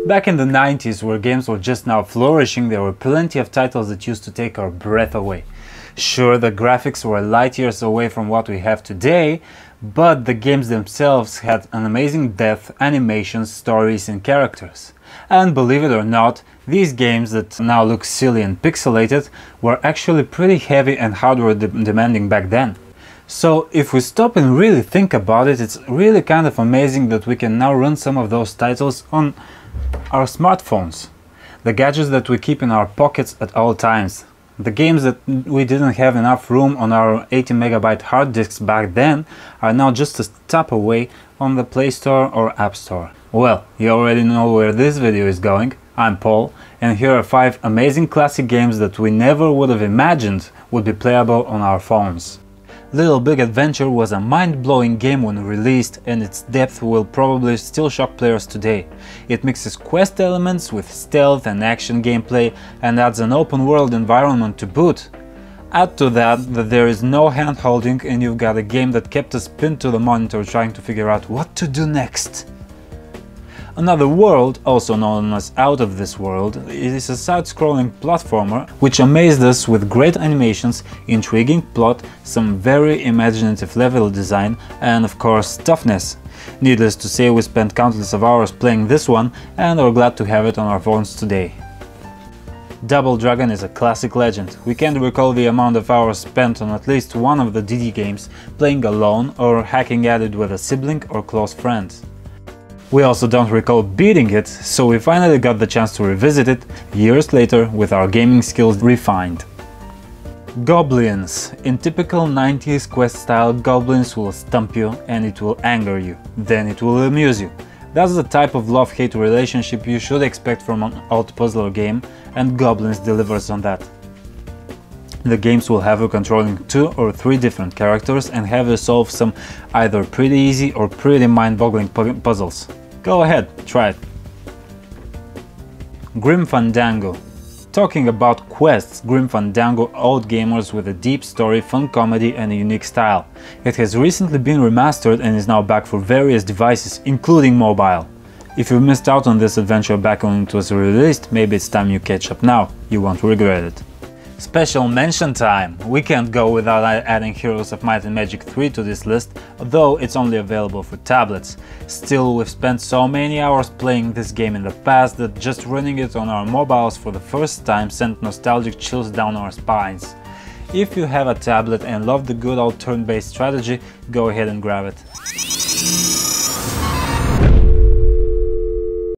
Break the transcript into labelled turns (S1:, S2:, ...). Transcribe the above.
S1: Back in the 90s, where games were just now flourishing, there were plenty of titles that used to take our breath away. Sure, the graphics were light years away from what we have today, but the games themselves had an amazing depth, animations, stories and characters. And believe it or not, these games that now look silly and pixelated were actually pretty heavy and hardware demanding back then. So if we stop and really think about it, it's really kind of amazing that we can now run some of those titles on our smartphones. The gadgets that we keep in our pockets at all times. The games that we didn't have enough room on our 80 megabyte hard disks back then are now just a tap away on the Play Store or App Store. Well, you already know where this video is going. I'm Paul, and here are 5 amazing classic games that we never would have imagined would be playable on our phones. Little Big Adventure was a mind-blowing game when released, and its depth will probably still shock players today. It mixes quest elements with stealth and action gameplay and adds an open-world environment to boot. Add to that there is no hand-holding and you've got a game that kept us pinned to the monitor trying to figure out what to do next. Another World, also known as Out of This World, is a side-scrolling platformer which amazed us with great animations, intriguing plot, some very imaginative level design and of course toughness. Needless to say, we spent countless of hours playing this one and are glad to have it on our phones today. Double Dragon is a classic legend. We can't recall the amount of hours spent on at least one of the DD games, playing alone or hacking at it with a sibling or close friend. We also don't recall beating it, so we finally got the chance to revisit it years later with our gaming skills refined. Goblins. In typical 90s quest style, Goblins will stump you and it will anger you, then it will amuse you. That's the type of love-hate relationship you should expect from an alt puzzler game, and Goblins delivers on that. The games will have you controlling 2 or 3 different characters and have you solve some either pretty easy or pretty mind-boggling puzzles. Go ahead, try it. Grim Fandango. Talking about quests, Grim Fandango awed gamers with a deep story, fun comedy and a unique style. It has recently been remastered and is now back for various devices, including mobile. If you missed out on this adventure back when it was released, maybe it's time you catch up now, you won't regret it. Special mention time! We can't go without adding Heroes of Might and Magic 3 to this list, though it's only available for tablets. Still, we've spent so many hours playing this game in the past that just running it on our mobiles for the first time sent nostalgic chills down our spines. If you have a tablet and love the good old turn-based strategy, go ahead and grab it.